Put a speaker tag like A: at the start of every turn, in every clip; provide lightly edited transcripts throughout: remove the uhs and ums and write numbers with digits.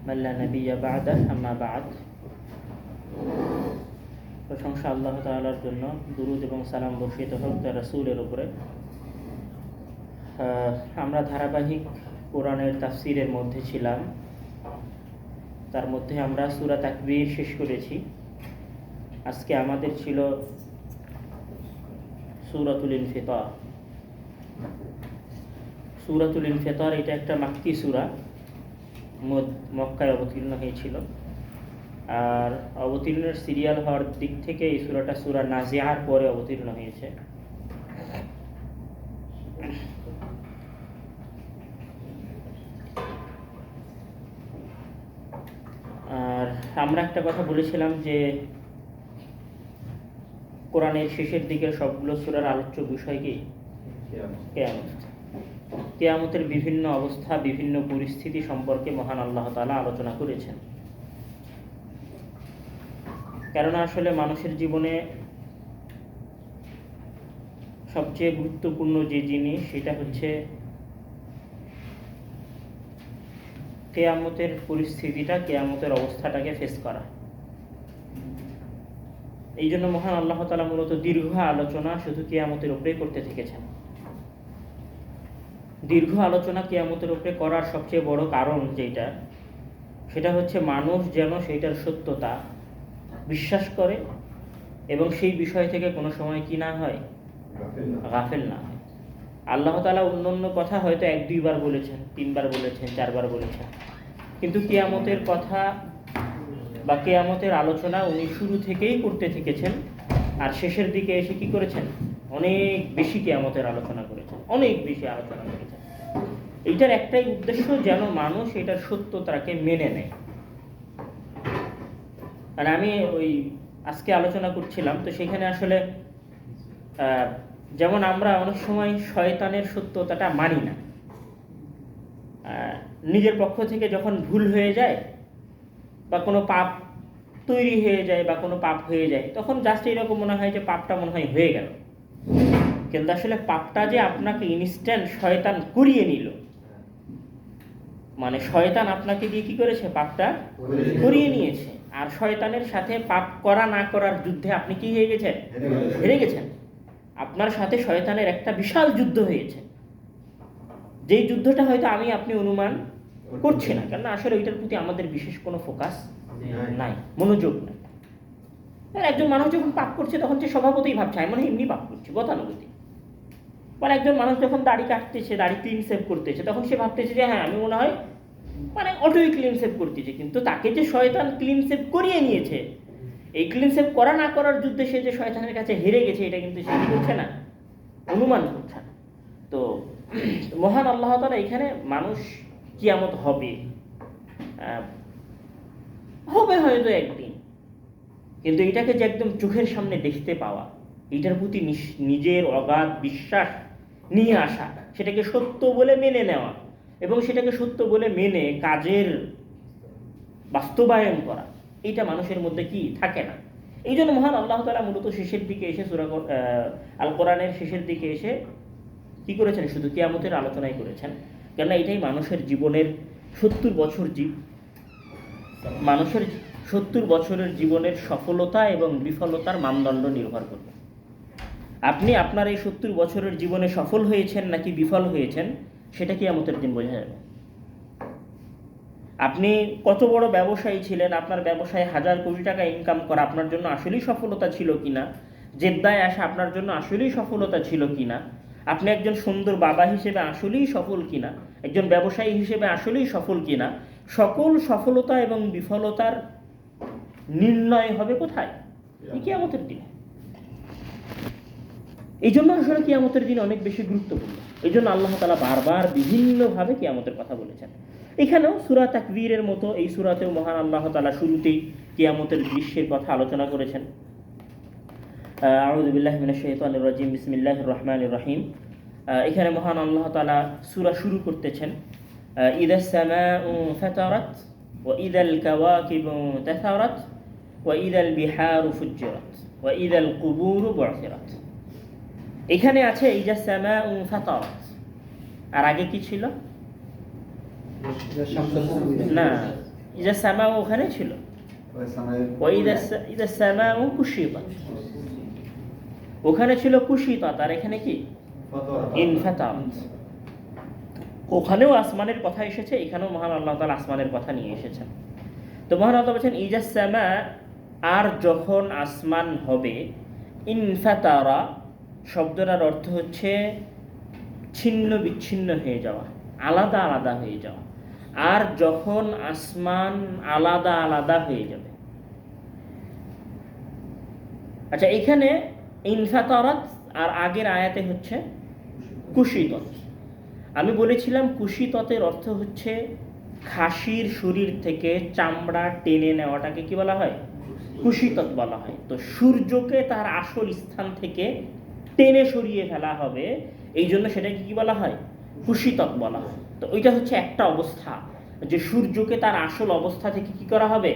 A: মান লা নাবিয়্যা বা'দা, আম্মা বা'দ। প্রশংসা আল্লাহ তাআলার জন্য, দুরূদ এবং সালাম বর্ষিত হোক তার রাসূলের উপরে। আমরা ধারাবাহিক কোরআনের তাফসীরের মধ্যে ছিলাম। তার মধ্যে আমরা সূরা তাকবীর শেষ করেছি। আজকে আমাদের ছিল সূরাতুল ইনফিতার। সূরাতুল ইনফিতার এটা একটা মাক্কি সূরা, মক্কায় অবতীর্ণ হয়েছিল। আর অবতীর্ণের সিরিয়াল হওয়ার দিক থেকে এই সূরাটা সূরা নাজিআর পরে অবতীর্ণ হয়েছে। আর আমরা একটা কথা বলেছিলাম যে কোরআনের শেষের দিকের সবগুলো সূরার আলোচ্য বিষয় কি? কিয়ামত। কিয়ামতের বিভিন্ন অবস্থা, বিভিন্ন পরিস্থিতি সম্পর্কে মহান আল্লাহ তাআলা আলোচনা করেছেন। কেননা আসলে মানুষের জীবনে সবচেয়ে গুরুত্বপূর্ণ যে জিনিস সেটা হচ্ছে কিয়ামতের পরিস্থিতিটা, কিয়ামতের অবস্থাটাকে ফেস করা। এই জন্য মহান আল্লাহ তাআলা মূলত দীর্ঘ আলোচনা শুধু কিয়ামতের উপরেই করতে থেকেছেন। দীর্ঘ আলোচনা কিয়ামতের উপরে করার সবচেয়ে বড় কারণ যেটা, সেটা হচ্ছে মানুষ যেন সেইটার সত্যতা বিশ্বাস করে এবং সেই বিষয় থেকে কোনো সময় কি না হয়, গাফেল না হয়। আল্লাহ তাআলা অন্য কথা হয়তো 1-2 বার বলেছেন, 3 বার বলেছেন, 4 বার বলেছেন, কিন্তু কিয়ামতের কথা বা কিয়ামতের আলোচনা উনি শুরু থেকেই করতে থেকেছেন। আর শেষের দিকে এসে কি করেছেন? অনেক বেশি কিয়ামতের আলোচনা করেছেন, অনেক বেশি আলোচনা করেছেন। এইটার একটাই উদ্দেশ্য, যেন মানুষ এটার সত্যতাকে মেনে নেয়। আর আমি আজকে আলোচনা করছিলাম, তো সেখানে আসলে যেমন আমরা অনেক সময় শয়তানের সত্যতাটা মানি না। নিজের পক্ষ থেকে যখন ভুল হয়ে যায় বা কোনো পাপ তৈরি হয়ে যায় বা কোনো পাপ হয়ে যায়, তখন জাস্ট এরকম মনে হয় যে পাপটা মনে হয় হয়ে গেল। কিন্তু আসলে পাপটা যে আপনাকে ইনস্ট্যান্ট শয়তান করিয়ে নিল, মানে শয়তান আপনাকে দিয়ে কি করেছে? পাপটা করিয়ে নিয়েছে। আর শয়তানের সাথে পাপ করা না করার যুদ্ধে আপনি কি হয়ে গেছেন? হেরে গেছেন। আপনার সাথে শয়তানের একটা বিশাল যুদ্ধ হয়েছে, যেই যুদ্ধটা হয়তো আপনি অনুমান করছি না, কারণ আসলে ওইটার প্রতি আমাদের বিশেষ কোনো ফোকাস নাই, মনোযোগ নাই। একজন মানুষ যখন পাপ করছে তখন সে স্বভাবতই ভাবছে আমি মনে হয় এমনি পাপ করছি, গতানুগতিক। মানে একজন মানুষ যখন দাড়ি কাটতেছে, দাড়ি ক্লিন সেভ করতেছে, তখন সে ভাবতেছে যে হ্যাঁ আমি মনে হয় মানে অটোই ক্লিন সেভ করতেছে। কিন্তু তাকে যে শয়তান ক্লিন সেভ করিয়ে নিয়েছে, এই ক্লিন সেভ করা না করার যুদ্ধে সে যে শয়তানের কাছে হেরে গেছে, এটা কিন্তু সে কি করছে না, অনুমান করছে না। তো মহান আল্লাহ তাআলা এখানে মানুষ কিয়ামত হবে হয়তো একদিন, কিন্তু এটাকে যে একদম চোখের সামনে দেখতে পাওয়া, এটার প্রতি নিজের অগাধ বিশ্বাস নিয়ে আসা, সেটাকে সত্য বলে মেনে নেওয়া এবং সেটাকে সত্য বলে মেনে কাজের বাস্তবায়ন করা, এইটা মানুষের মধ্যে কি থাকে না। এই জন্য মহান আল্লাহ তাআলা মূলত শেষের দিকে এসে সূরা আল কোরআনের শেষের দিকে এসে কি করেছেন? শুধু কিয়ামতের আলোচনাই করেছেন। কেননা এটাই মানুষের জীবনের 70 বছর মানুষের 70 বছরের জীবনের সফলতা এবং বিফলতার মানদণ্ড নির্ভর করবে। আপনি আপনার এই 70 বছরের জীবনে সফল হয়েছেন নাকি বিফল হয়েছেন, সেটা কিয়ামতের দিন বোঝা যাবে। আপনি কত বড় ব্যবসায়ী ছিলেন, আপনার ব্যবসায় 1000 কোটি টাকা ইনকাম করা আপনার জন্য আসলেই সফলতা ছিল কিনা, জেদ্দায় আসা আপনার জন্য আসলেই সফলতা ছিল কিনা, আপনি একজন সুন্দর বাবা হিসেবে আসলেই সফল কিনা, একজন ব্যবসায়ী হিসেবে আসলেই সফল কিনা, সকল সফলতা এবং বিফলতার নির্ণয় হবে কোথায়? কিয়ামতের দিনে। এই জন্য আসলে কিয়ামতের দিন অনেক বেশি গুরুত্বপূর্ণ। এই জন্য আল্লাহ তাআলা বারবার বিভিন্নভাবে কিয়ামতের কথা বলেছেন। এখানেও সূরা তাকবীরের মতো এই সূরাতেও মহান আল্লাহ তাআলা শুরুতেই কিয়ামতের দৃশ্যের কথা আলোচনা করেছেন। আউযু বিল্লাহি মিনাশ শাইতানির রাজিম, বিসমিল্লাহির রহমানির রহিম। এখানে মহান আল্লাহ তাআলা সূরা শুরু করতেছেন ইদাস সামাউ ফাতারাত ওয়া ইদাল কাওয়াকিবু তাসারাত ওয়া ইদাল বিহারু ফুজ্জিরাত ওয়া ইদাল কুবুরু বু'থিরাত। এখানে আছে ইদাস সামাউ ফাতারাত, আর আগে কি ছিল? না, ইজা সামা ওখানে ছিল, ইজা সামা কুশিতাত, ওখানে ছিল কুশিতাত, আর এখানে কি ইনফাতারাত। ওখানেও আসমানের কথা এসেছে, এখানেও মহান আল্লাহ তাআলা আসমানের কথা নিয়ে এসেছেন। তো মহান আল্লাহ বলছেন ইজা সামা, আর যখন আসমান হবে, ইনফাতারা শব্দটার অর্থ হচ্ছে ছিন্ন বিচ্ছিন্ন হয়ে যাওয়া, আলাদা আলাদা হয়ে যাওয়া। আর যখন আসমান আলাদা আলাদা হয়ে যাবে, আচ্ছা এখানে ইনফাতারাত আর আগের আয়াতে হচ্ছে কুশিতত। আমি বলেছিলাম কুশিততের অর্থ হচ্ছে খাসির শরীর থেকে চামড়া টেনে নেওয়াটাকে কি বলা হয়? কুশিতত বলা হয়। তো সূর্যকে তার আসল স্থান থেকে টেনে সরিয়ে ফেলা হবে, এই জন্য সেটাকে কি বলা হয়? কুশিতত বলা হয়। তো ওইটা হচ্ছে একটা অবস্থা, যে সূর্যকে তার আসল অবস্থা থেকে কি করা হবে?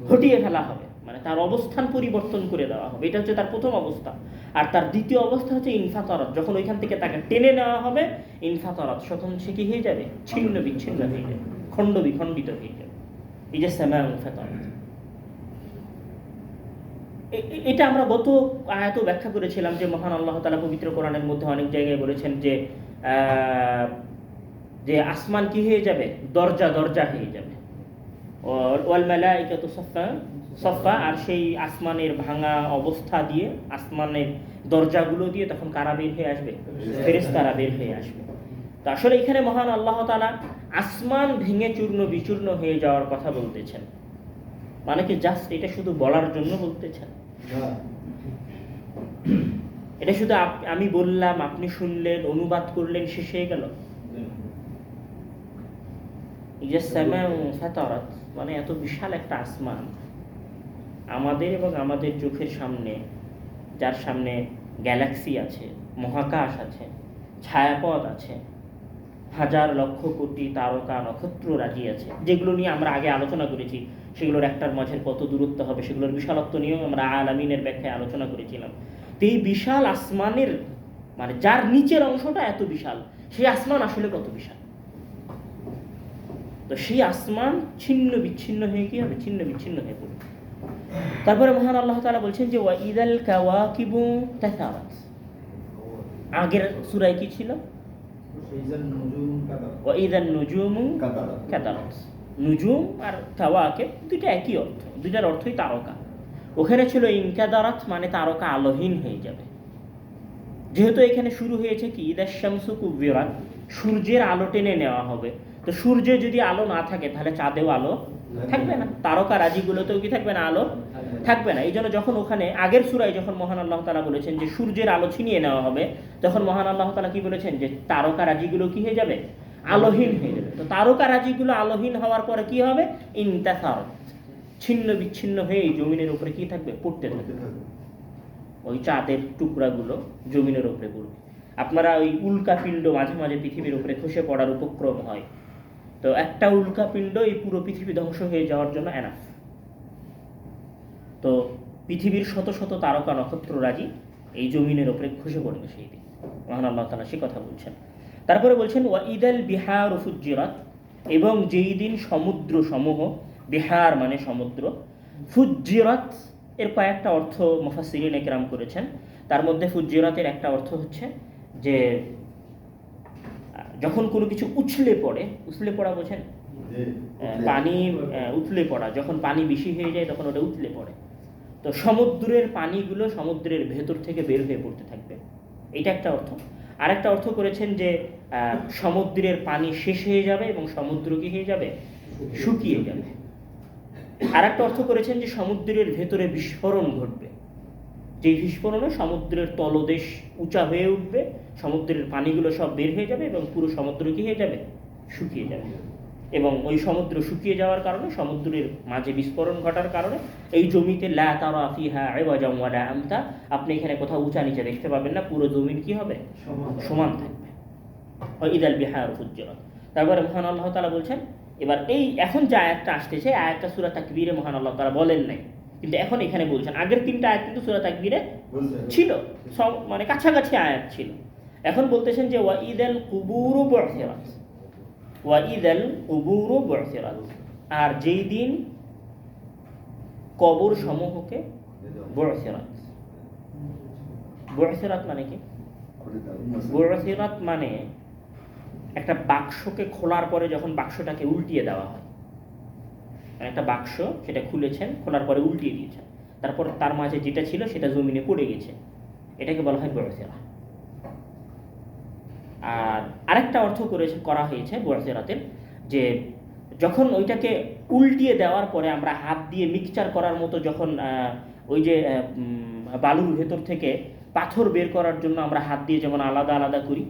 A: হটিয়ে ফেলা হবে, মানে তার অবস্থান পরিবর্তন করে দেওয়া হবে। এটা হচ্ছে তার প্রথম অবস্থা। আর তার দ্বিতীয় অবস্থা হচ্ছে ইনফাতারাত, যখন ওইখান থেকে তাকে টেনে নেওয়া হবে, ইনফাতারাত, তখন সে কি হয়ে যাবে? ছিন্ন বিচ্ছিন্ন হয়ে যাবে, খণ্ড বিখণ্ডিত হয়ে যাবে। এই যে সামা ইনফাতারাত, এটা আমরা গত আয়াতেও ব্যাখ্যা করেছিলাম যে মহান আল্লাহ তাআলা পবিত্র কোরআনের মধ্যে অনেক জায়গায় বলেছেন যে যে আসমান কি হয়ে যাবে? দরজা দরজা হয়ে যাবে। ওয়াল মালাইকাতু সাফা সাফা, আর সেই আসমানের ভাঙা অবস্থা দিয়ে, আসমানের দরজাগুলো দিয়ে তখন কারা বের হয়ে আসবে? ফেরেশতারা বের হয়ে আসবে। তো আসলে এখানে মহান আল্লাহ তাআলা আসমান ভেঙে চূর্ণ বিচূর্ণ হয়ে যাওয়ার কথা বলতেছেন, মানে কি জাস্ট এটা শুধু বলার জন্য বলতেছেন? এটা শুধু আমি বললাম, আপনি শুনলেন, অনুবাদ করলেন, শেষ হয়ে গেল? মানে এত বিশাল একটা আসমান আমাদের এবং আমাদের চোখের সামনে, যার সামনে গ্যালাক্সি আছে, মহাকাশ আছে, ছায়াপথ আছে, হাজার লক্ষ কোটি তারকা নক্ষত্র রাজি আছে, যেগুলো নিয়ে আমরা আগে আলোচনা করেছি। সেগুলোর একটার মাঝে কত দূরত্ব হবে, সেগুলোর বিশালত্ব নিয়েও আমরা আলামিনের ব্যাখ্যায় আলোচনা করেছিলাম। তো এই বিশাল আসমানের, মানে যার নিচের অংশটা এত বিশাল, সেই আসমান আসলে কত বিশাল। তো সেই আসমান ছিন্ন বিচ্ছিন্ন হয়ে কি হবে? ছিন্ন বিচ্ছিন্ন হয়ে পড়বে। তারপরে মহান আল্লাহ তাআলা বলছেন যে ওয়াইদাল কাওয়াকিবু তাসারাত। আগের সূরায় কি ছিল? ওয়াইদান নুজুমু কাদারাত। নুজুম আর কাওয়াকিব দুইটা একই অর্থ, দুইটার অর্থই তারকা। ওখানে ছিল ইনকাদারাত, মানে তারকা আলোহীন হয়ে যাবে। যেহেতু এখানে শুরু হয়েছে কি ইদাশ শামসু কুবিরাত, সূর্যের আলো টেনে নেওয়া হবে। তো সূর্যে যদি আলো না থাকে তাহলে চাঁদেও আলো থাকবে না, তারকা রাজিগুলোতেও কি থাকবে না? আলো থাকবে না। এই জন্য যখন ওখানে আগের সূরায় যখন মহান আল্লাহ তাআলা বলেছেন যে সূর্যের আলো ছিনিয়ে নেওয়া হবে, তখন মহান আল্লাহ তাআলা কি বলেছেন? যে তারকা রাজিগুলো কি হয়ে যাবে? আলোহীন হয়ে যাবে। তো তারকা রাজিগুলো আলোহীন হওয়ার পরে কি হবে? ইনতাসারাত, ছিন্ন বিচ্ছিন্ন হয়ে জমিনের উপরে কি থাকবে? পড়তে থাকবে। ওই চাঁদের টুকরাগুলো জমিনের উপরে পড়বে। আপনারা ওই উল্কাপিণ্ড মাঝে মাঝে পৃথিবীর উপরে খসে পড়ার উপক্রম হয়, তো একটা উল্কাপিণ্ড এই পুরো পৃথিবী ধ্বংস হয়ে যাওয়ার জন্য এনাফ। তো পৃথিবীর শত শত তারকা নক্ষত্র রাজি এই জমিনের উপরে খসে পড়বে সেই দিন। মহান আল্লাহ তাআলা সে কথা বলছেন। তারপরে বলছেন ওয়াইদাল বিহারু ফুজ্জিরাত, এবং যেই দিন সমুদ্র সমূহ, বিহার মানে সমুদ্র, ফুজ্জিরাত এর কয়েকটা অর্থ মুফাসসিরিন একরাম করেছেন। তার মধ্যে ফুজ্জিরাতের একটা অর্থ হচ্ছে যে যখন কোনো কিছু উছলে পড়ে, উছলে পড়া বোঝেন? পানি উথলে পড়া, যখন পানি বেশি হয়ে যায় তখন ওটা উথলে পড়ে। তো সমুদ্রের পানিগুলো সমুদ্রের ভেতর থেকে বের হয়ে পড়তে থাকবে, এটা একটা অর্থ। আরেকটা অর্থ করেছেন যে সমুদ্রের পানি শেষ হয়ে যাবে এবং সমুদ্র কি হয়ে যাবে? শুকিয়ে যাবে। আরেকটা অর্থ করেছেন যে সমুদ্রের ভেতরে বিস্ফোরণ ঘটবে, যে বিস্ফোরণে সমুদ্রের তলদেশ উঁচা হয়ে উঠবে, সমুদ্রের পানিগুলো সব বের হয়ে যাবে এবং পুরো সমুদ্র কি হয়ে যাবে? শুকিয়ে যাবে। এবং ওই সমুদ্র শুকিয়ে যাওয়ার কারণে, সমুদ্রের মাঝে বিস্ফোরণ ঘটার কারণে এই জমিতে লা তারা ফিহা ইওয়াজাম ওয়ালা আমতা, আপনি এখানে কোথাও উঁচা নিচে দেখতে পাবেন না, পুরো জমিন কি হবে? সমান থাকবে। ওয়াইদাল বিহারু ফুজ্জিরাত। তারপরে মহান আল্লাহ তাআলা বলছেন, এবার এই এখন যে আয়াতটা আসতেছে, আয়াতটা সূরা তাকবীরে মহান আল্লাহ তাআলা বলেন নাই, কিন্তু এখন এখানে বলছেন। আগের তিনটা আয়াত কিন্তু সূরা তাকবীরে ছিল, সব মানে কাছাকাছি আয়াত ছিল। এখন বলতেছেন যে ওয়াইদাল কুবুরু বু'থিরাত, ওয়াইদাল কুবুরু বু'থিরাত, আর যেই দিন কবর সমূহকে বু'সিরাত। বু'সিরাত মানে কি? বু'সিরাত মানে একটা বাক্সকে খোলার পরে যখন বাক্সটাকে উল্টিয়ে দেওয়া হয়, একটা বাক্স সেটা খুলেছেন, খোলার পরে উল্টিয়ে দিয়েছেন, তারপর তার মাঝে যেটা ছিল সেটা জমিনে পড়ে গেছে, এটাকে বলা হয় বু'সিরা। আর আরেকটা অর্থ করা হয়েছে বু'সিরাতের, যে যখন ওইটাকে উল্টিয়ে দেওয়ার পরে আমরা হাত দিয়ে মিক্সচার করার মতো যখন ওই যে বালুর ভেতর থেকে পাথর বের করার জন্য আমরা হাত দিয়ে যেমন আলাদা আলাদা করি,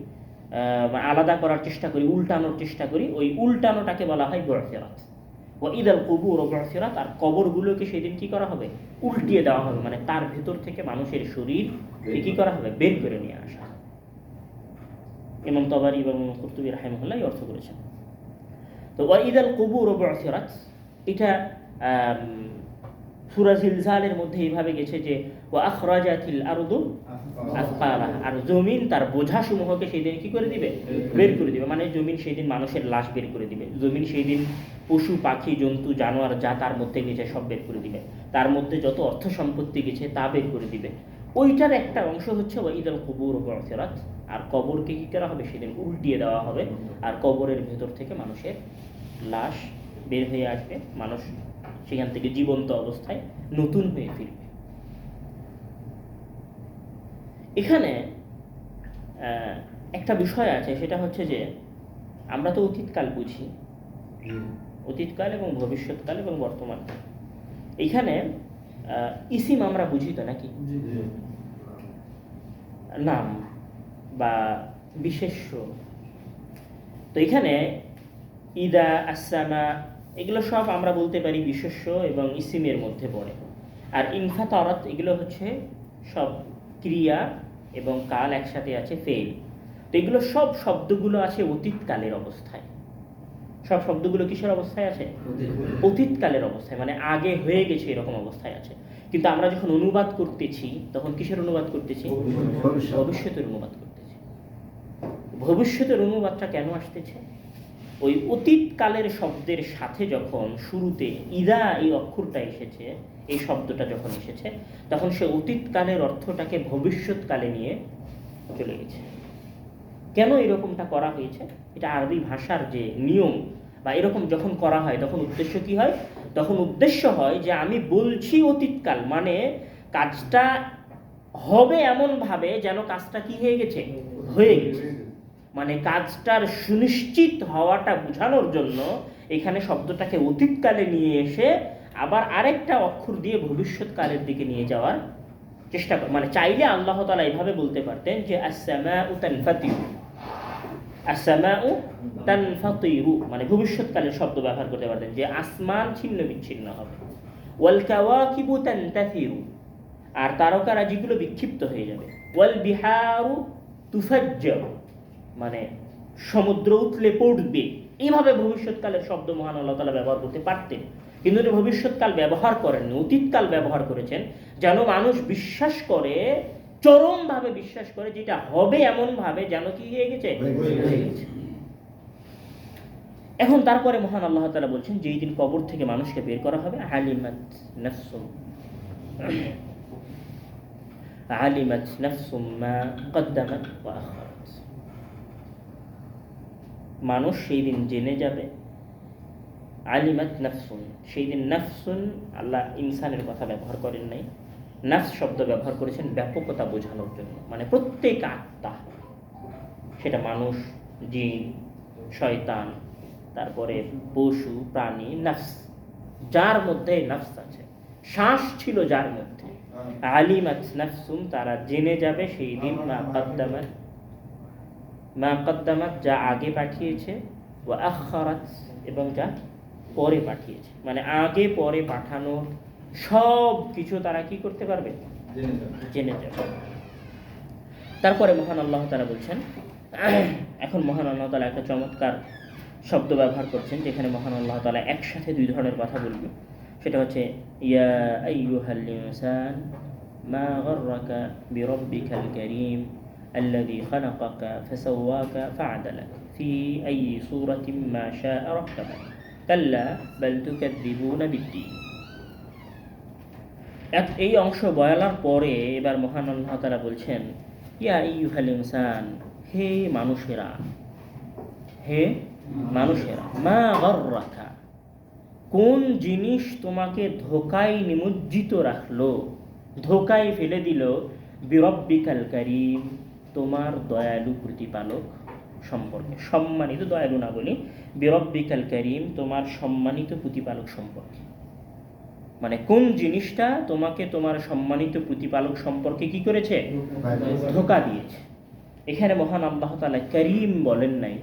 A: আলাদা করার চেষ্টা করি, উল্টানোর চেষ্টা করি, ওই উল্টানোটাকে বলা হয় বু'সিরাত। ও ঈদাল কুবুর ও বু'সিরাত। আর কবরগুলোকে সেদিন কি করা হবে? উল্টিয়ে দেওয়া হবে, মানে তার ভেতর থেকে মানুষের শরীর কি করা হবে? বের করে নিয়ে আসা। ইমাম তাবারি এবং কুরতুবী রাহিমাহুল্লাহ এই অর্থ করেছেন। তো ওয়া ঈদাল কুবুর ও বু'সিরাত, এটা সূরা জিলজালের মধ্যে এইভাবে গেছে যে ওয়া আখরাজাতিল আরদু আসকালাহা, আর জমিন তার বোঝাসমূহকে সেই দিন কি করে দিবে? বের করে দিবে। মানে জমিন সেই দিন মানুষের লাশ বের করে দিবে, জমিন সেই দিন পশু পাখি জন্তু জানোয়ার যা তার মধ্যে গেছে সব বের করে দিবে, তার মধ্যে যত অর্থ সম্পত্তি গেছে তা বের করে দিবে। ওইটার একটা অংশ হচ্ছে ওয়া ঈদাল কুবুর ওয়া বু'সিরাত। আর কবরকে কি করা হবে? সেদিন উল্টিয়ে দেওয়া হবে, আর কবরের ভেতর থেকে মানুষের লাশ বের হয়ে আসবে, মানুষ সেখান থেকে জীবন্ত অবস্থায় নতুন হয়ে ফিরবে। এখানে একটা বিষয় আছে, সেটা হচ্ছে যে আমরা তো অতীতকাল বুঝি, অতীতকাল এবং ভবিষ্যৎকাল এবং বর্তমান। এইখানে ইসিম আমরা বুঝি তো নাকি? নাম বা বিশেষ্য। তো এখানে ইদা, আসসামা, এগুলো সব আমরা বলতে পারি বিশেষ্য এবং ইসিমের মধ্যে পড়ে। আর ইনফাতারাত এগুলো হচ্ছে সব ক্রিয়া এবং কাল একসাথে আছে, ফেল। তো এগুলো সব শব্দগুলো আছে অতীতকালের অবস্থায়। সব শব্দগুলো কিসের অবস্থায় আছে? অতীতকালের অবস্থায়, মানে আগে হয়ে গেছে এরকম অবস্থায় আছে। কিন্তু আমরা যখন অনুবাদ করতেছি তখন কিসের অনুবাদ করতেছি? ভবিষ্যতের অনুবাদ করতেছি। ভবিষ্যতের অনুবাদটা কেন আসতেছে? ওই অতীতকালের শব্দের সাথে যখন শুরুতে ইদা এই অক্ষরটা এসেছে, এই শব্দটা যখন এসেছে, তখন সে অতীতকালের অর্থটাকে ভবিষ্যৎকালে নিয়ে চলে গেছে। কেন এরকমটা করা হয়েছে? এটা আরবি ভাষার যে নিয়ম, বা এরকম যখন করা হয় তখন উদ্দেশ্য কি হয়? তখন উদ্দেশ্য হয় যে আমি বলছি অতীতকাল, মানে কাজটা হবে এমনভাবে যেন কাজটা কি হয়ে গেছে? হয়ে গেছে। মানে কাজটার সুনিশ্চিত হওয়াটা বোঝানোর জন্য এখানে শব্দটাকে অতীতকালে নিয়ে এসে আবার আরেকটা অক্ষর দিয়ে ভবিষ্যৎকালের দিকে নিয়ে যাওয়ার চেষ্টা করে। মানে চাইলে আল্লাহ তাআলা এইভাবে বলতে পারতেন যে আসসামাউ তানফাতিরু, আসসামাউ তানফাতিরু, মানে ভবিষ্যৎকালের শব্দ ব্যবহার করতে পারতেন যে আসমান ছিন্ন বিচ্ছিন্ন হবে। ওয়াল কাওয়াকিবু তানতাসিরু, আর তারকারাজিগুলো বিক্ষিপ্ত হয়ে যাবে। ওয়াল বিহারু তুফাজ্জারু, মানে সমুদ্র উথলে পড়বে। এইভাবে ভবিষ্যৎকালের শব্দ মহান আল্লাহ তাআলা ব্যবহার করতে পারতেন, কিন্তু এটা ভবিষ্যৎকাল ব্যবহার করেননি, অতীতকাল ব্যবহার করেছেন, যেন মানুষ বিশ্বাস করে, চরমভাবে বিশ্বাস করে, যেটা হবে এমনভাবে যেন কি হয়ে গেছে? এখন তারপরে মহান আল্লাহ তাআলা বলছেন যে এই দিন কবর থেকে মানুষকে বের করা হবে, আলিমাত নাফসুম, আলিমাত নাফসুম মা কদ্দামাত ওয়া আখারাত। মানুষ সেই দিন জেনে যাবে, আলিমাত নাফসুন, সেই দিন নাফসুন, আল্লাহ ইনসানের কথা ব্যবহার করেন নাই, নাফস শব্দ ব্যবহার করেছেন ব্যাপকতা বোঝানোর জন্য, মানে প্রত্যেক আত্মা, সেটা মানুষ, জিন, শয়তান, তারপরে পশু, প্রাণী, নাফস, যার মধ্যে নাফস আছে, শ্বাস ছিল যার মধ্যে, আলিমাত নাফসুম, তারা জেনে যাবে সেই দিন মা কদ্দামাত, মা কদ্দামাত, যা আগে পাঠিয়েছে, ওয়া আখারাত, এবং যা পরে পাঠিয়েছে। মানে আগে পরে পাঠানো সব কিছু তারা কি করতে পারবে? জেনে যাবে। তারপরে মহান আল্লাহ তাআলা বলছেন, এখন মহান আল্লাহ তাআলা একটা চমৎকার শব্দ ব্যবহার করছেন, যেখানে মহান আল্লাহ তাআলা একসাথে দুই ধরনের কথা বলবে। সেটা হচ্ছে ইয়া আইয়ুহাল ইনসান মা গাররাকা বিরাব্বিকাল কারীম আল্লাযী খালাকাকা ফাসাওয়াকা ফাআদালাক ফি আইয়ি সূরাতিন মা শাআ রাক্কাবাক কাল্লা বাল তুকাযযিবুনা বিদ্দীন। এই অংশ বয়ালার পরে এবার মহান আল্লাহ তাআলা বলছেন, ইয়া আইয়ুহাল ইনসান, হে মানুষেরা, হে মানুষেরা, মা গাররাকা, কোন জিনিস তোমাকে ধোকায় নিমজ্জিত রাখলো, ধোকায় ফেলে দিল, বিরব্বিকাল কারীম, তোমার দয়ালু প্রতিপালক সম্পর্কে। সম্মানিত, দয়ালু না বলি, বিরব্বিকাল কারীম, তোমার সম্মানিত প্রতিপালক সম্পর্কে। মানে কোন জিনিসটা তোমাকে তোমার সম্মানিত প্রতিপালক সম্পর্কে কি করেছে, ধোকা দিয়েছে। এখানে মহান আল্লাহ তাআলা করিম বলেন নাই,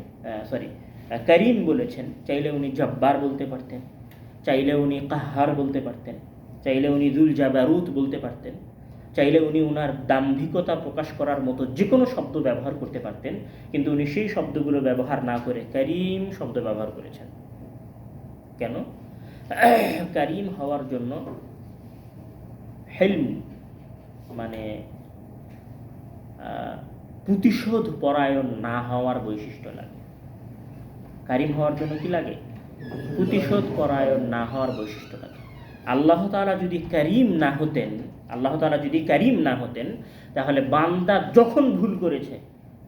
A: করিম বলেছেন। চাইলে উনি জব্বার বলতে পারতেন, চাইলে উনি কাহার বলতে পারতেন, চাইলে উনি দুল জাবারুত বলতে পারতেন, চাইলে উনি উনার দাম্ভিকতা প্রকাশ করার মতো যে কোনো শব্দ ব্যবহার করতে পারতেন, কিন্তু উনি সেই শব্দগুলো ব্যবহার না করে করিম শব্দ ব্যবহার করেছেন। কেন? করিম হওয়ার জন্য হেলম মানে প্রতিশোধ পরায়ণ না হওয়ার বৈশিষ্ট্য লাগে। করিম হওয়ার জন্য কি লাগে? প্রতিশোধ পরায়ণ না হওয়ার বৈশিষ্ট্য লাগে। আল্লাহ তাআলা যদি করিম না হতেন, আল্লাহ তাআলা যদি করিম না হতেন, তাহলে বান্দা যখন ভুল করেছে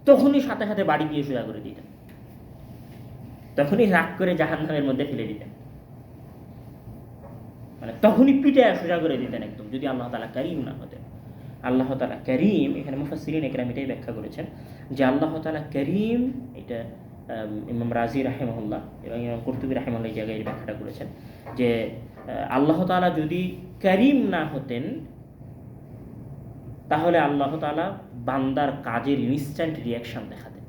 A: তখনই সাথে সাথে বাড়ি দিয়ে সোজা করে দিতেন, তখনই রাগ করে জাহান্নামের মধ্যে ফেলে দিতেন, মানে তখনই পিঠে সোজা করে দিতেন একদম, যদি আল্লাহ তাআলা করিম না হতেন। আল্লাহ তাআলা করিম, এখানে মুফাসসিরিন একরাম এটাই ব্যাখ্যা করেছেন যে আল্লাহ তাআলা করিম, এটা ইমাম রাজি রাহিমাহুল্লাহ এবং ইমাম কুরতুবী রাহিমাহুল্লাহ এই জায়গায় এই ব্যাখ্যাটা করেছেন যে আল্লাহ তাআলা যদি করিম না হতেন তাহলে আল্লাহ তাআলা বান্দার কাজের ইনস্ট্যান্ট রিয়াকশন দেখাতেন।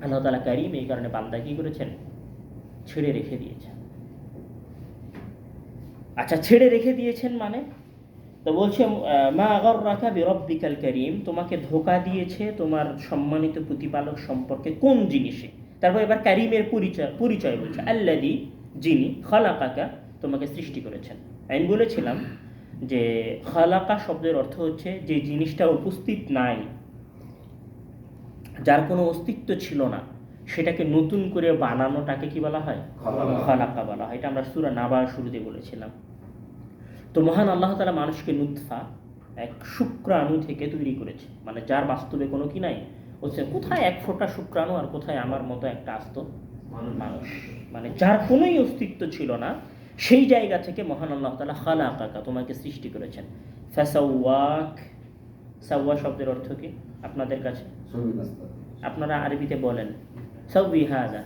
A: আল্লাহ তাআলা করিম, এই কারণে বান্দা কি করেছেন? ছেড়ে রেখে দিয়েছেন। আচ্ছা, ছেড়ে রেখে দিয়েছেন মানে তো বলছে মা গাররাকা বিরব্বিকাল কারীম, তোমাকে ধোঁকা দিয়েছে তোমার সম্মানিত প্রতিপালক সম্পর্কে কোন জিনিসে। তারপর এবার কারীমের পরিচয় বলছে, আল্লাযী, যিনি, খালাকাকা, তোমাকে সৃষ্টি করেছেন। আমি বলেছিলাম যে খালাকা শব্দের অর্থ হচ্ছে যে জিনিসটা উপস্থিত নাই, যার কোনো অস্তিত্ব ছিল না, সেটাকে নতুন করে বানানোটাকে কি বলা হয়? খালাকা বলা হয়। এটা আমরা সূরা নাবা শুরুতে বলেছিলাম। তো মহান আল্লাহ তাআলা মানুষকে নুতফা, এক শুক্রাণু থেকে তৈরি করেছে, মানে যার বাস্তবে কোনো কি নাই, হচ্ছে কোথায় এক ফোঁটা শুক্রাণু আর কোথায় আমার মতো একটা আস্ত মানুষ, মানে যার কোনোই অস্তিত্ব ছিল না, সেই জায়গা থেকে মহান আল্লাহ তাআলা খালাকাকা, তোমাকে সৃষ্টি করেছেন। ফাসাওয়াক, সাওয়া শব্দের অর্থ কি আপনাদের কাছে? আপনারা আরবিতে বলেন সাউই হাযা,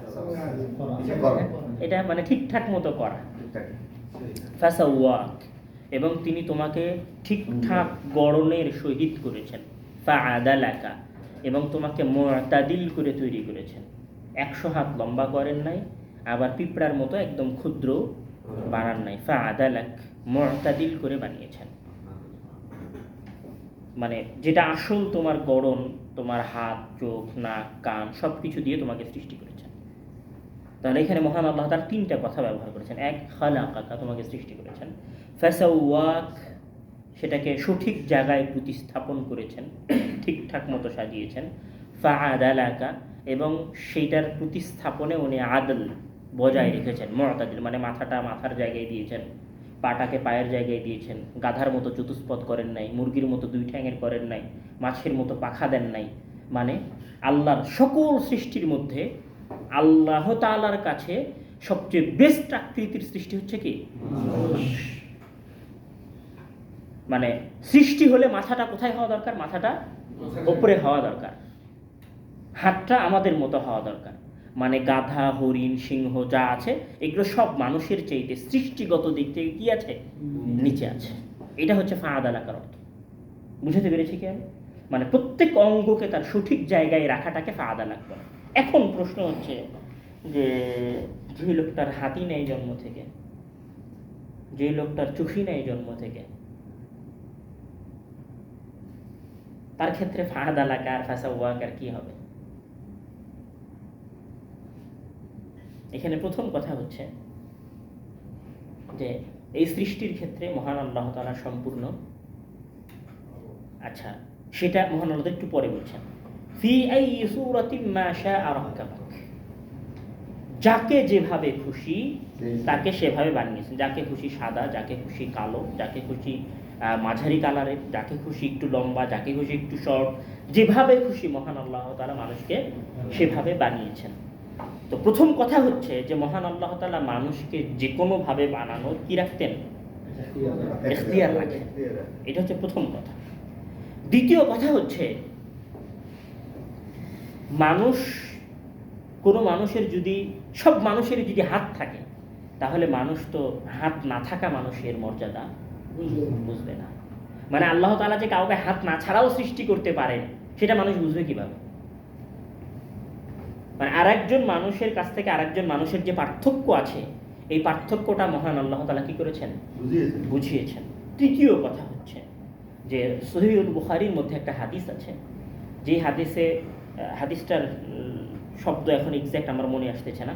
A: এটা মানে ঠিকঠাক মতো করা। ফাসাওয়াক, এবং তিনি তোমাকে ঠিকঠাক গড়নের সহিত করেছেন। ফাআদালাকা, এবং তোমাকে মুতাদিল করে তৈরি করেছেন। 100 হাত লম্বা করেন নাই, আবার পিঁপড়ার মতো একদম ক্ষুদ্র বানান নাই। ফাআদালাক, মুতাদিল করে বানিয়েছেন, মানে যেটা আসল তোমার গড়ন, তোমার হাত, চোখ, নাক, কান সব কিছু দিয়ে তোমাকে সৃষ্টি করেছেন। তাহলে এখানে মহান আল্লাহ তার 3টা কথা ব্যবহার করেছেন। এক, খালাকাকা, তোমাকে সৃষ্টি করেছেন। ফাসাওয়াক, সেটাকে সঠিক জায়গায় প্রতিস্থাপন করেছেন, ঠিকঠাক মতো সাজিয়েছেন। ফাআদালাকা, এবং সেইটার প্রতিস্থাপনে উনি আদল বজায় রেখেছেন। মুতাদিল মানে মাথাটা মাথার জায়গায় দিয়েছেন, পাটাকে পায়ের জায়গায় দিয়েছেন, গাধার মতো চতুষ্পদ করেন নাই, মুরগির মতো 2 ঠ্যাঙের করেন নাই, মাছের মতো পাখা দেন নাই। মানে আল্লাহর সকল সৃষ্টির মধ্যে আল্লাহ তাআলার কাছে সবচেয়ে বেস্ট আকৃতির সৃষ্টি হচ্ছে কি? মানে সৃষ্টি হলে মাথাটা কোথায় হওয়া দরকার? মাথাটা উপরে হওয়া দরকার, হাতটা আমাদের মতো হওয়া দরকার। মানে গাধা, হরিণ, সিংহ যা আছে এগুলো সব মানুষের চাইতে সৃষ্টিগত দিক থেকে কি আছে? নিচে আছে। এটা হচ্ছে ফাআদালাকার অর্থ। বুঝতে পেরেছি কি আমি? মানে প্রত্যেক অঙ্গকে তার সঠিক জায়গায় রাখাটাকে ফাআদালাক বলে। এখন প্রশ্ন হচ্ছে যে লোকটার হাতই নেই জন্ম থেকে, যে লোকটার চোখই নেই জন্ম থেকে, তার ক্ষেত্রে ফাআদালাকা আর ফাসাওয়াকার কি হবে? এখানে প্রথম কথা হচ্ছে যে এই সৃষ্টির ক্ষেত্রে মহান আল্লাহ তাআলা সম্পূর্ণ, আচ্ছা সেটা মহান আল্লাহ একটু পরে বলছেন, ফি আইয়ি সূরাতিন মা শাআ রাক্কাবাক, যাকে যেভাবে খুশি তাকে সেভাবে বানিয়েছেন। যাকে খুশি সাদা, যাকে খুশি কালো, যাকে খুশি মাঝারি কালারের, যাকে খুশি একটু লম্বা, যাকে খুশি একটু শর্ট, যেভাবে খুশি মহান আল্লাহ তাআলা মানুষকে সেভাবে বানিয়েছেন। তো প্রথম কথা হচ্ছে যে মহান আল্লাহ তাআলা মানুষকে যে কোনোভাবে বানানোর কি রাখতেন? ইখতিয়ার রাখেন। এটা হচ্ছে প্রথম কথা। দ্বিতীয় কথা হচ্ছে মানুষ, কোনো মানুষের যদি, সব মানুষের যদি হাত থাকে তাহলে মানুষ তো হাত না থাকা মানুষের মর্যাদা বুঝবে না। মানে আল্লাহ তাআলা যে কাউকে হাত না ছাড়াও সৃষ্টি করতে পারেন সেটা মানুষ বুঝবে কিভাবে? মানে আরেকজন মানুষের কাছ থেকে আরেকজন মানুষের যে পার্থক্য আছে, এই পার্থক্যটা মহান আল্লাহ তাআলা কি করেছেন? বুঝিয়েছেন। তৃতীয় কথা হচ্ছে যে সহিহুল বুখারীর মধ্যে একটা হাদিস আছে, যে হাদিসটার শব্দ এখন এক্সাক্ট আমার মনে আসতেছে না।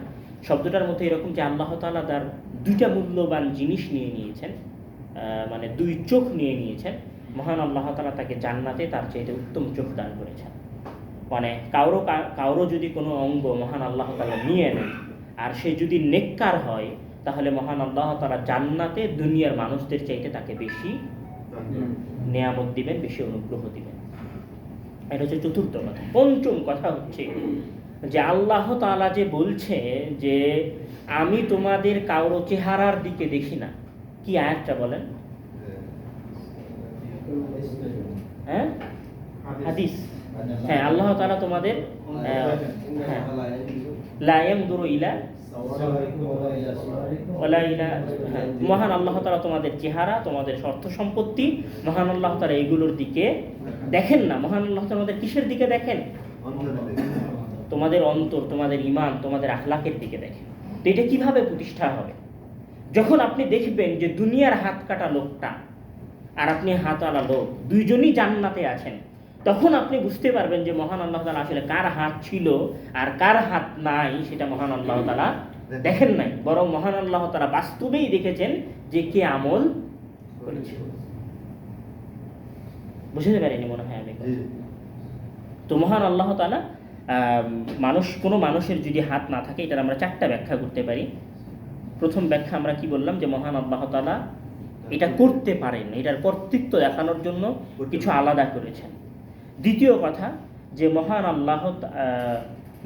A: শব্দটার মধ্যে এরকম যে আল্লাহ তাআলা তার দুইটা মূল্যবান জিনিস নিয়ে নিয়েছেন, মানে দুই চোখ নিয়ে নিয়েছেন। মহান আল্লাহ তাআলা তাকে জান্নাতে তার চাইতে উত্তম চোখ দান করেছেন। মানে কারো যদি কোনো অঙ্গ মহান আল্লাহ তাআলা নিয়ে নেন আর সে যদি নেককার হয় তাহলে মহান আল্লাহ তাআলা জান্নাতে দুনিয়ার মানুষদের চাইতে তাকে বেশি নেয়ামত দিবেন, বেশি অনুগ্রহ দিবেন। এটা হচ্ছে চতুর্থ কথা। পঞ্চম কথা হচ্ছে যে আল্লাহ তাআলা যে বলছে যে আমি তোমাদের কারো চেহারার দিকে দেখি না। কি আয়াতটা বলেন? হ্যাঁ, হাদিস। হ্যাঁ, আল্লাহ তাআলা তোমাদের লা ইয়ানজুরু ইলা ওয়ালা ইলা, মহান আল্লাহ তাআলা তোমাদের চেহারা, তোমাদের অর্থ সম্পত্তি, মহান আল্লাহ তাআলা এগুলোর দিকে দেখেন না। মহান আল্লাহ তোমাদের কিসের দিকে দেখেন? তোমাদের অন্তর, তোমাদের ঈমান, তোমাদের আখলাকের দিকে দেখেন। তো এটা কিভাবে প্রতিষ্ঠা হবে? যখন আপনি দেখবেন যে দুনিয়ার হাত কাটা লোকটা আর আপনি হাতওয়ালা লোক দুইজনই জান্নাতে আছেন, তখন আপনি বুঝতে পারবেন যে মহান আল্লাহ তাআলা আসলে কার হাত ছিল আর কার হাত নাই সেটা মহান আল্লাহ তাআলা দেখেন নাই, বরং মহান আল্লাহ তাআলা বাস্তবেই দেখেছেন যে কে আমল করেছে। বুঝতে পারিনি মনে হয় আমি। তো মহান আল্লাহ তাআলা কোনো মানুষের যদি হাত না থাকে, এটার আমরা চারটা ব্যাখ্যা করতে পারি। প্রথম ব্যাখ্যা আমরা কি বললাম? যে মহান আল্লাহ তাআলা এটা করতে পারেন, এটার কর্তৃত্ব দেখানোর জন্য কিছু আলাদা করেছেন। দ্বিতীয় কথা যে মহান আল্লাহ,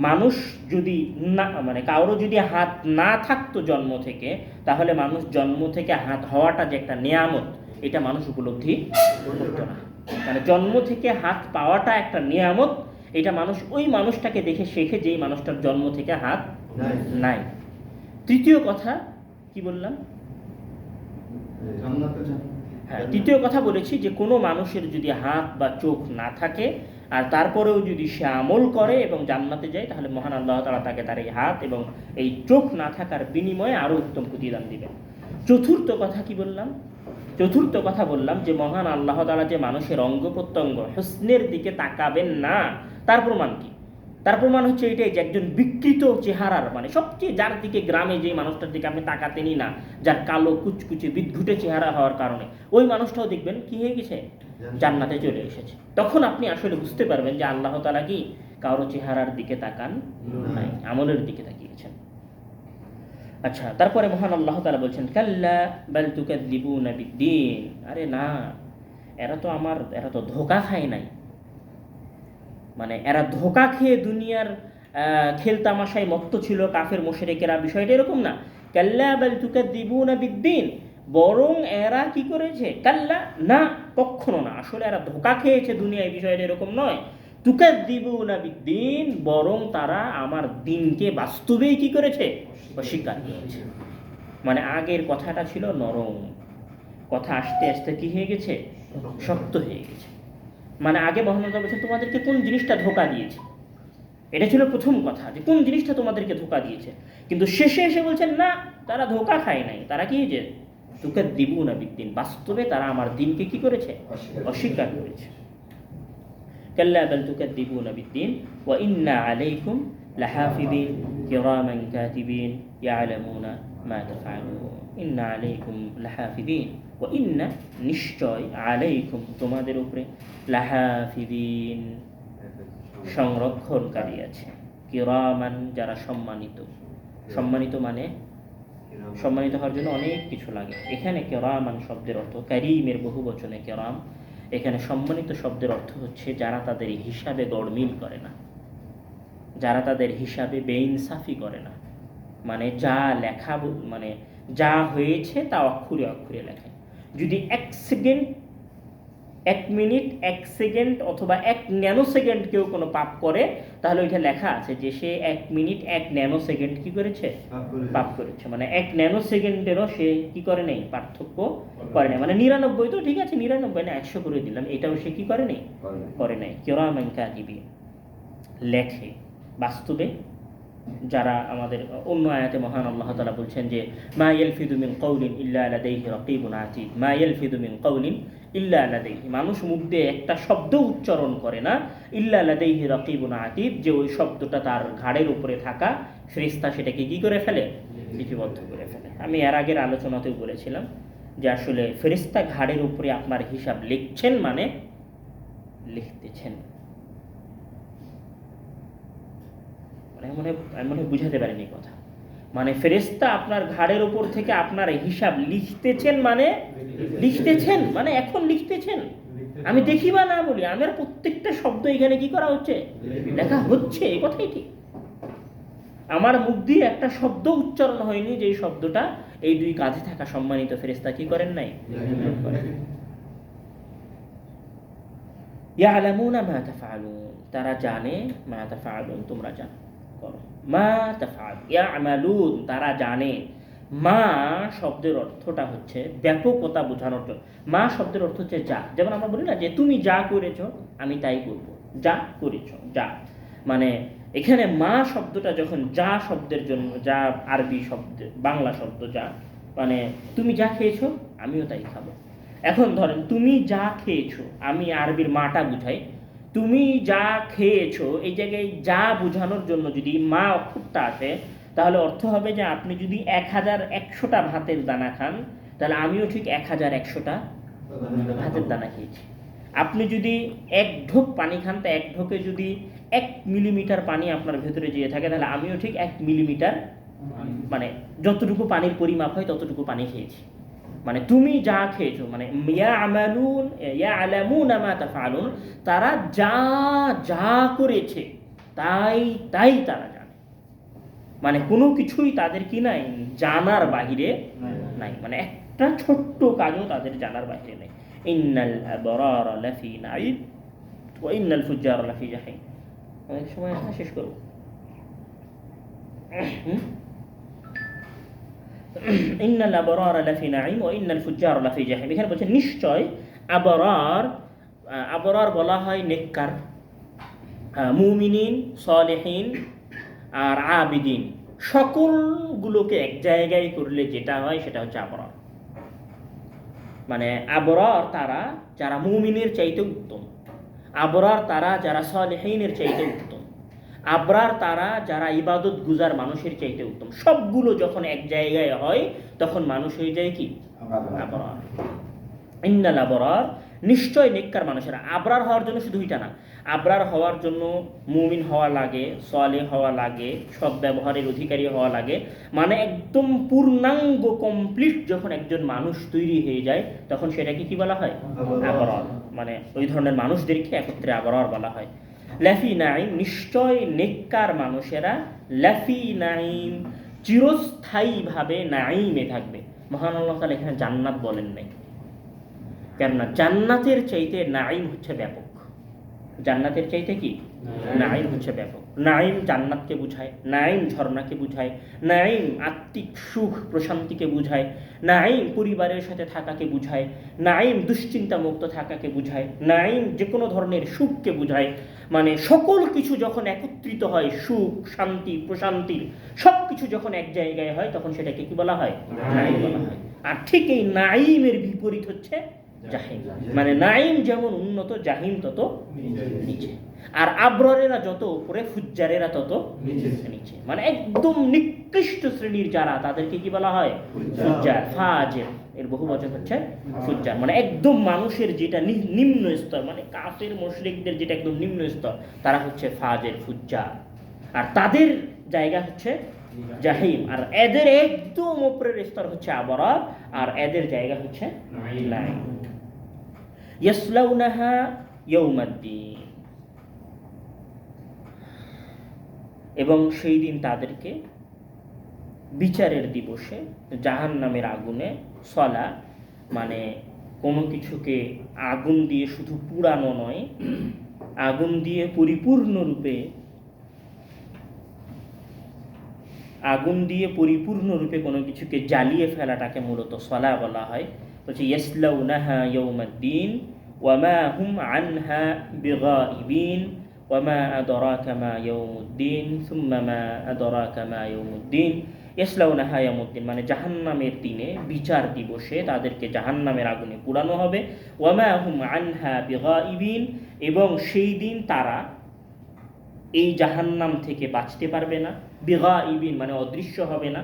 A: মানুষ যদি না, মানে কারো যদি হাত না থাকতো জন্ম থেকে, তাহলে মানুষ জন্ম থেকে হাত হওয়াটা যে একটা নেয়ামত, এটা মানুষ উপলব্ধি করতো না। মানে জন্ম থেকে হাত পাওয়াটা একটা নেয়ামত, এটা মানুষ ওই মানুষটাকে দেখে শেখে যেই মানুষটার জন্ম থেকে হাত নাই। তৃতীয় কথা কি বললাম? হ্যাঁ, তৃতীয় কথা বলেছি যে কোনো মানুষের যদি হাত বা চোখ না থাকে আর তারপরেও যদি সে আমল করে এবং জান্নাতে যায়, তাহলে মহান আল্লাহ তাআলা তাকে তার এই হাত এবং এই চোখ না থাকার বিনিময়ে আরও উত্তম প্রতিদান দিবেন। চতুর্থ কথা কি বললাম? চতুর্থ কথা বললাম যে মহান আল্লাহ তাআলা যে মানুষের অঙ্গ প্রত্যঙ্গ হুসনের দিকে তাকাবেন না, তার প্রমাণ কি? তার প্রমাণ হচ্ছে এটাই যে একজন বিকৃত চেহারার, মানে সবচেয়ে যার দিকে গ্রামে যে মানুষটার দিকে আপনি তাকাতেনই না, যার কালো কুচকুচে বিদঘুটে চেহারা হওয়ার কারণে ওই মানুষটাও দেখবেন কি হয়ে গেছে? জান্নাতে চলে এসেছে। তখন আপনি আসলে বুঝতে পারবেন যে আল্লাহ তাআলা কি কারো চেহারার দিকে তাকান নাই, আমলের দিকে তাকিয়েছেন। আচ্ছা, তারপরে মহান আল্লাহ তাআলা বলছেন কাল্লা বাল তুকাযযিবুনা বিদ্দীন। আরে না, এরা তো ধোঁকা খায় নাই। মানে এরা ধোঁকা খেয়ে দুনিয়ার খেলতামাশায় মত্ত ছিল, কাফের মুশরিকেরা, বিষয়টা এরকম না। কাল্লা বাল তুকাযযিবুনা বিদ্দীন, বরং এরা কি করেছে? কাল্লা, না, কখনো না। আসলে এরা ধোঁকা খেয়েছে দুনিয়ায়, বিষয়টা এরকম নয়। তুকাযযিবুনা বিদ্দীন, বরং তারা আমার দিনকে বাস্তবেই কি করেছে? অস্বীকার করেছে। মানে আগের কথাটা ছিল নরম, কথা আস্তে আস্তে কি হয়ে গেছে? শক্ত হয়ে গেছে। মানে আগে মহান আল্লাহ বলছেন তোমাদেরকে কোন জিনিসটা ধোঁকা দিয়েছে, এটা ছিল প্রথম কথা, যে কোন জিনিসটা তোমাদেরকে ধোঁকা দিয়েছে। কিন্তু শেষে এসে বলছেন না, তারা ধোঁকা খায় নাই, তারা কি যে তুকাযযিবুনা বিদ্দীন, বাস্তবে তারা আমার দিনকে কি করেছে? অস্বীকার করেছে। কাল্লা বাল তুকাযযিবুনা বিদ্দীন ওয়া ইন্না আলাইকুম লাহাফিযিন কিরামান কাতিবিন ইয়ালামুনা মা তাফআলুন। ইন্না আলাইকুম লাহাফিযিন ওয়া ইন্না, নিশ্চয়, আলাইকুম, তোমাদের উপরে, লাহাফিযিন, সংরক্ষণকারী আছে, কিরামান, যারা সম্মানিত, সম্মানিত মানে সম্মানিত হওয়ার জন্য অনেক কিছু লাগে। এখানে কেরামান শব্দের অর্থ কারিমের বহু বচনে কেরাম। এখানে সম্মানিত শব্দের অর্থ হচ্ছে যারা তাদের হিসাবে গড়মিল করে না, যারা তাদের হিসাবে বেইনসাফি করে না। মানে যা লেখা মানে যা হয়েছে তা অক্ষরে অক্ষরে লেখায়। যদি 1 সেকেন্ড, 1 মিনিট, 1 সেকেন্ড অথবা 1 ন্যানো সেকেন্ড কেউ কোনো পাপ করে, তাহলে ওইটা লেখা আছে যে সে 1 মিনিট 1 ন্যানো সেকেন্ড কি করেছে? পাপ করেছে। মানে 1 ন্যানো সেকেন্ডেরও সে কি করে নেই? পার্থক্য করে নেই। মানে 99 তো ঠিক আছে, 99 না 100 করে দিলাম, এটাও সে কি করে নেই? করে নেই। কিরামান কাতিবিন, লেখে। বাস্তবে যারা আমাদের অন্য আয়াতে মহান আল্লাহ তাআলা বলছেন যে মা ইয়ালফিদু মিন কাউলিন ইল্লা লাদাইহি রাকিবুন আতীদ, মা ইয়ালফিদু মিন কাউলিন ইল্লা লাদাইহি, মানুষ মুখ দিয়ে একটা শব্দ উচ্চারণ করে না, ইল্লা লাদাইহি রাকিবুন আতীদ, যে ওই শব্দটা তার ঘাড়ের উপরে থাকা ফেরেশতা সেটাকে কি করে ফেলে? লিপিবদ্ধ করে ফেলে। আমি এর আগের আলোচনাতেও বলেছিলাম যে আসলে ফেরেশতা ঘাড়ের উপরে আপনার হিসাব লিখছেন মানে লিখতেছেন। মনে বুঝাতে পারিনি কথা। মানে ফেরেশতা আপনার ঘাড়ের উপর থেকে আপনার হিসাব লিখতেছেন মানে লিখতেছেন, মানে এখন লিখতেছেন। আমি দেখি বা না বলি, আমার প্রত্যেকটা শব্দ এখানে কি করা হচ্ছে? লেখা হচ্ছে। এই কথাই ঠিক। আমার মুখ দিয়ে একটা শব্দ উচ্চারণ হয়নি, যে শব্দটা এই 2 কাঁধে থাকা সম্মানিত ফেরেশতা কি করেন নাই? ইয়ালামুনা মা তাফআলুন, তারা জানে, মা তাফআলুন তোমরা জানো, মা তাফআল ইয়ামালুন তারা জানে। মা শব্দের অর্থটা হচ্ছে ব্যাপকতা বোঝানোর জন্য। মা শব্দের অর্থ হচ্ছে যা। যেমন আমরা বলি না যে তুমি যা করেছো আমি তাই করব, যা করেছো যা। মানে এখানে মা শব্দটা যখন যা শব্দের জন্য, যা আরবি শব্দ, বাংলা শব্দ যা, মানে তুমি যা খেয়েছো আমিও তাই খাবো। এখন ধরেন তুমি যা খেয়েছো, আমি আরবির মাটা বুঝাই, তুমি যা খেয়েছো, এই জায়গায় যা বোঝানোর জন্য যদি মা অক্ষরটা আসে, তাহলে অর্থ হবে যে আপনি যদি 1100টা ভাতের দানা খান, তাহলে আমিও ঠিক 1100টা ভাতের দানা খেয়েছি। আপনি যদি 1 ঢোক পানি খান, তা 1 ঢোকে যদি 1 মিলিমিটার পানি আপনার ভেতরে যেয়ে থাকে, তাহলে আমিও ঠিক 1 মিলিমিটার, মানে যতটুকু পানির পরিমাপ হয় ততটুকু পানি খেয়েছি। মানে তুমি যা খেয়েছো, মানে ইয়ামালুন ইয়ালামুনা মা তাফআলুন, তারা যা যা করেছে তাই তাই তারা জানে। মানে কোনো কিছুই তাদের কি নাই? জানার বাহিরে নাই। মানে একটা ছোট্ট কাজও তাদের জানার বাহিরে নাই। ইন্নাল আবরারা লাফি নাঈম ওয়া ইন্নাল ফুজ্জারা লাফি জাহিম। অনেক সময় আসলে শেষ করব। ইন্নাল আবরারা লাফি নাঈম ওয়া ইন্নাল ফুজ্জারা লাফি জাহিম। এখানে বলছে নিশ্চয় আবরার, আবরার বলা হয় নেককার, মুমিনিন, সালেহিন আর আবিদিন, সকলগুলোকে এক জায়গায় করলে যেটা হয় সেটা হচ্ছে আবরার। মানে আবরার তারা যারা মুমিনের চাইতে উত্তম, আবরার তারা যারা সালেহিনের চাইতে উত্তম, আবরার তারা যারা ইবাদত গুজার মানুষের চাইতে উত্তম। সবগুলো যখন এক জায়গায় হয় তখন মানুষ হয়ে যায় কি? আবরার। ইন্নাল আবরার, নিশ্চয় নেককার মানুষেরা। আবরার হওয়ার জন্য শুধু এটা না, আবরার হওয়ার জন্য মুমিন হওয়া লাগে, সালেহ হওয়া লাগে, সৎ ব্যবহারের অধিকারী হওয়া লাগে। মানে একদম পূর্ণাঙ্গ কমপ্লিট যখন একজন মানুষ তৈরি হয়ে যায়, তখন সেটাকে কি বলা হয়? আবরার। মানে ওই ধরনের মানুষদেরকে একত্রে আবরার বলা হয়। লাফি নাঈম, নিশ্চয় নেককার মানুষেরা লাফি নাঈম, চিরস্থায়ীভাবে নাঈমে থাকবে। মহান আল্লাহ তাআলা এখানে জান্নাত বলেন নাই, কেননা জান্নাতের চাইতে নাঈম হচ্ছে ব্যাপক। জান্নাতের চাইতে কি? নাঈম হচ্ছে ব্যাপক। নাঈম জান্নাতকে বুঝায়, নাঈম ঝর্ণাকে বুঝায়, নাঈম আত্মিক সুখ প্রশান্তিকে বুঝায়, নাঈম পরিবারের সাথে থাকাকে বুঝায়, নাঈম দুশ্চিন্তা মুক্ত থাকাকে বুঝায়, নাঈম যে কোনো ধরনের সুখকে বুঝায়। মানে সকল কিছু যখন একত্রিত হয়, সুখ, শান্তি, প্রশান্তির সব কিছু যখন এক জায়গায় হয়, তখন সেটাকে কি বলা হয়? নাঈম বলা হয়। আর ঠিক এই নাঈমের বিপরীত হচ্ছে জাহিম। মানে নাঈম যেমন উন্নত, জাহিম তত নিচে। আর আবরারেরা যত উপরে, ফুজ্জারেরা তত নিচে। মানে একদম নিকৃষ্ট শ্রেণীর যারা, তাদেরকে কি বলা হয়? ফুজ্জার, ফাজির। এর বহুবচন হচ্ছে ফুজ্জার। মানে একদম মানুষের যেটা নিম্ন স্তর, মানে কাফের মুশরিকদের যেটা একদম নিম্ন স্তর, তারা হচ্ছে ফাজির, ফুজ্জার। আর তাদের জায়গা হচ্ছে জাহিম। আর এদের একদম উপরের স্তর হচ্ছে আবরার, আর এদের জায়গা হচ্ছে নাঈম। ইয়াসলাউনাহা ইয়াউমাদ্দিন, এবং সেই দিন তাদেরকে বিচারের দিবসে জাহান্নামের আগুনে সলা, মানে কোনো কিছুকে আগুন দিয়ে শুধু পুড়ানো নয়, আগুন দিয়ে পরিপূর্ণরূপে কোনো কিছুকে জ্বালিয়ে ফেলাটাকে মূলত সলা বলা হয়। বলছে ইয়াসলাউনাহা ইয়াউমাদ্দিন ওয়া মা হুম আনহা বিগাইবিন ওয়া মা আদরাকা মা ইয়াউমুদ্দিন সুম্মা মা আদরাকা মা ইয়াউমুদ্দিন। ইয়াসলাউনাহা ইয়াউমুদ্দিন মানে জাহান্নামের দিনে, বিচার দিবসে তাদেরকে জাহান্নামের আগুনে পোড়ানো হবে। ওয়া মা হুম আনহা বিগাইবিন, এবং সেই দিন তারা এই জাহান্নাম থেকে বাঁচতে পারবে না। বিগাইবিন মানে অদৃশ্য হবে না,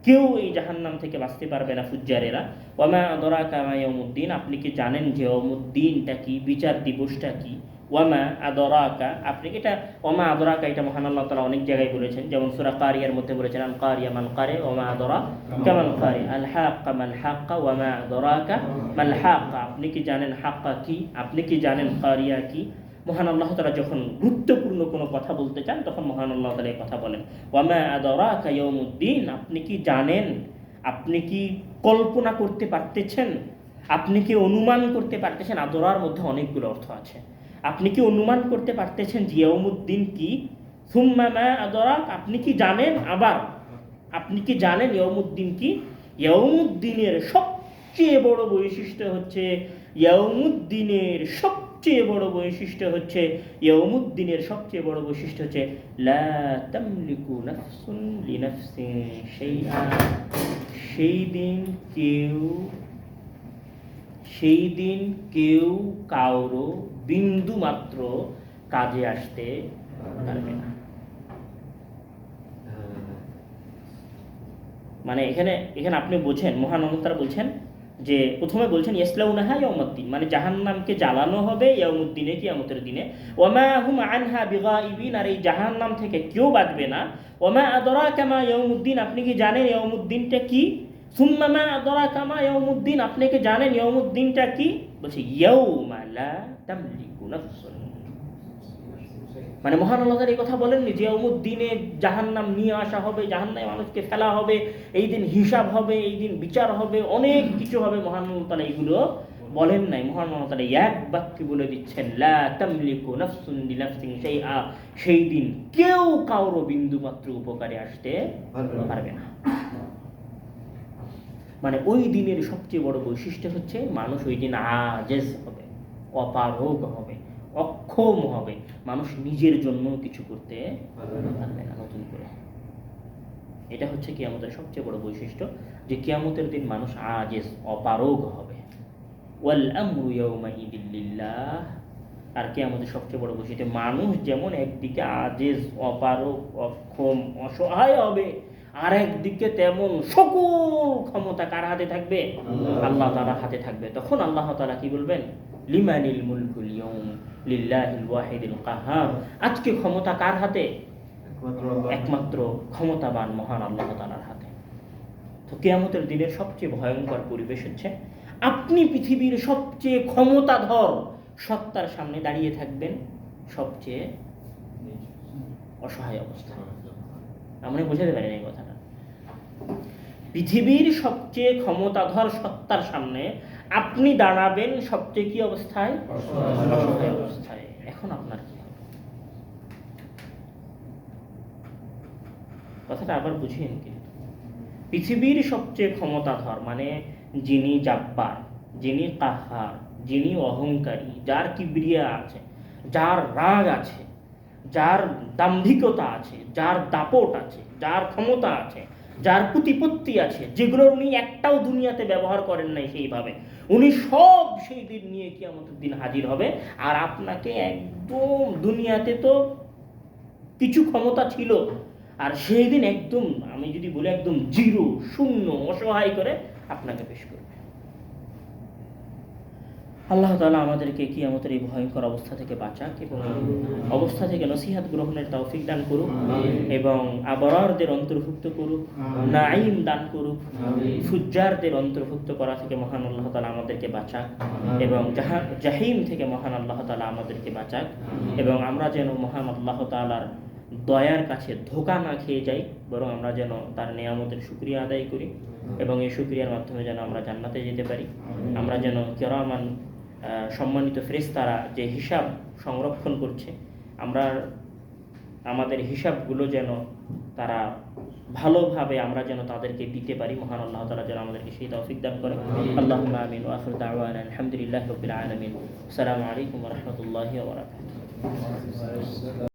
A: কেউ এই জাহান্নাম থেকে বাঁচতে পারবে না ফুজ্জারেরা। ওয়া মা আদরাকা মা ইয়াউমুদ্দিন, আপনি কি জানেন যে ইয়াউমুদ্দিনটা কি, বিচার দিবসটা কি? ওয়ামা আদরাকা, আপনি এটা ওমা আদরাকা এটা মহান আল্লাহ তাআলা অনেক জায়গায় বলেছেন, যেমন সূরা কারিয়ার মধ্যে বলেছেন আল কারিয়া মাল কারি ওমা আদরাকা মাল কারি আল হাক্কা মাল হাক্কা ওয়ামা আদরাকা মাল হাক্কা। আপনি কি জানেন হাক্কা কি, আপনি কি জানেন কারিয়া কি? মহান আল্লাহ তাআলা যখন গুরুত্বপূর্ণ কোনো কথা বলতে চান তখন মহান আল্লাহ তাআলা এই কথা বলেন, ওয়ামা আদরাকা ইয়াউমুদ্দিন, আপনি কি জানেন, আপনি কি কল্পনা করতে পারতেছেন, আপনি কি অনুমান করতে পারতেছেন? আদরার মধ্যে অনেকগুলো অর্থ আছে। আপনি কি অনুমান করতে পারতেছেন যে ইয়াউমুদ্দিন কি? সুম্মা মা আদরাক, আপনি কি জানেন, আবার আপনি কি জানেন ইয়াউমুদ্দিন কি? ইয়াউমুদ্দিনের সবচেয়ে বড় বৈশিষ্ট্য হচ্ছে লা তামলিকু নাফসুন লিনাফসিন শাইআ, সেই দিন কেউ কারো বিন্দু মাত্র কাজে আসতে পারবে না। মানে এখানে আপনি বোঝেন, মহান আল্লাহ তাআলা বলছেন যে প্রথমে বলছেন ইয়াসলাউনাহা ইয়াউমুদ্দিন মানে জাহান্নামকে জ্বালানো হবে ইয়াউমুদ্দিনে, কিয়ামতের দিনে। ওয়ামা হুম আনহা বিগাইবিন, আর এই জাহান্নাম থেকে কেউ বাঁচবে না। ওয়ামা আদরাকা মা ইয়াউমুদ্দিন, আপনি কি জানেন ইয়াউমুদ্দিনটা কি? সুম্মা মা আদরাকা মা ইয়াউমুদ্দিন, আপনি কি জানেন ইয়াউমুদ্দিনটা কি? বলছে ইয়াউমা লা তামলিকু নাফসুন, মানে মহান আল্লাহ তাআলা এই কথা বলেননি যে ইয়াউমুদ্দিনে জাহান্নাম নিয়ে আসা হবে, জাহান্নামে মানুষকে ফেলা হবে, এই দিন হিসাব হবে, এই দিন বিচার হবে, অনেক কিছু হবে। মহান আল্লাহ তাআলা এগুলো বলেন নাই। মহান আল্লাহ তাআলা এক বাক্যে বলে দিচ্ছেন লা তামলিকু নাফসুন লিনাফসিন শাইআ, সেই দিন কেউ কারো বিন্দু মাত্র উপকারে আসতে পারবে না। মানে ওই দিনের সবচেয়ে বড় বৈশিষ্ট্য হচ্ছে মানুষ ওই দিন আজেজ হবে, অপারগ হবে, অক্ষম হবে, মানুষ নিজের জন্য কিছু করতে পারবে না নতুন করে। এটা হচ্ছে কিয়ামতের সবচেয়ে বড় বৈশিষ্ট্য, যে কিয়ামতের দিন মানুষ আজেজ, অপারগ হবে। ওয়াল আমরু ইয়াউমাইদিন লিল্লাহ, আর কিয়ামতের সবচেয়ে বড় বৈশিষ্ট্য মানুষ যেমন একদিকে আজেজ, অপারগ, অক্ষম, অসহায় হবে, আর একদিকে তেমন সকল ক্ষমতা কার হাতে থাকবে? আল্লাহ তাআলার হাতে থাকবে। তখন আল্লাহ তাআলা কি বলবেন? লিমানিল মুলকুল ইয়াউম লিল্লাহিল ওয়াহিদিল কাহ্হার, আজকে ক্ষমতা কার হাতে? একমাত্র ক্ষমতাবান মহান আল্লাহ তাআলার হাতে। তো কিয়ামতের দিনের সবচেয়ে ভয়ঙ্কর পরিবেশ হচ্ছে আপনি পৃথিবীর সবচেয়ে ক্ষমতাধর সত্তার সামনে দাঁড়িয়ে থাকবেন সবচেয়ে অসহায় অবস্থা। আমরা বোঝাতে পারি না এই কথাটা। পৃথিবীর সবচেয়ে ক্ষমতাধর সত্তার সামনে আপনি দাঁড়াবেন সবচেয়ে কি অবস্থায়? অসহায় অবস্থায়। এখন আপনার কি হবে? কথাটা আবার বুঝিয়েন, কিন্তু পৃথিবীর সবচেয়ে ক্ষমতাধর মানে যিনি জাব্বার, যিনি কাহ্হার, যিনি অহংকারী, যার কিবরিয়া আছে, যার রাগ আছে, যার দাম্ভিকতা আছে, যার দাপট আছে, যার ক্ষমতা আছে, যার প্রতিপত্তি আছে, যেগুলো উনি একটাও দুনিয়াতে ব্যবহার করেন নাই সেইভাবে, উনি সব সেই দিন নিয়ে কিয়ামতের দিন হাজির হবে। আর আপনাকে একদম দুনিয়াতে তো কিছু ক্ষমতা ছিল, আর সেই দিন একদম, আমি যদি বলি একদম জিরো, শূন্য, অসহায় করে আপনাকে পেশ করবে। আল্লাহ তাআলা আমাদেরকে কিয়ামতের এই ভয়ঙ্কর অবস্থা থেকে বাঁচাক এবং অবস্থা থেকে নসিহত গ্রহণের তৌফিক দান করুক এবং আবরারদের অন্তর্ভুক্ত করুক, নাঈম দান করুক, ফুজ্জারদের অন্তর্ভুক্ত করা থেকে মহান আল্লাহ তাআলা আমাদেরকে বাঁচাক এবং জাহিম থেকে মহান আল্লাহ তাআলা আমাদেরকে বাঁচাক এবং আমরা যেন মহান আল্লাহ তাআলার দয়ার কাছে ধোঁকা না খেয়ে যাই, বরং আমরা যেন তার নিয়ামতের শুকরিয়া আদায় করি এবং এই শুকরিয়ার মাধ্যমে যেন আমরা জান্নাতে যেতে পারি। আমরা যেন কিরামান সম্মানিত ফেরেশতারা যে হিসাব সংরক্ষণ করছে, আমরা আমাদের হিসাবগুলো যেন তারা ভালোভাবে আমরা যেন তাদেরকে দিতে পারি। মহান আল্লাহ তাআলা যেন আমাদেরকে সেই তৌফিক দান করে। আল্লাহুম্মা আমিন ওয়া আখিরু দাওয়ানা আলহামদুলিল্লাহি রাব্বিল আলামিন। আসসালামু আলাইকুম ওয়া রাহমাতুল্লাহি ওয়া বারাকাতুহু।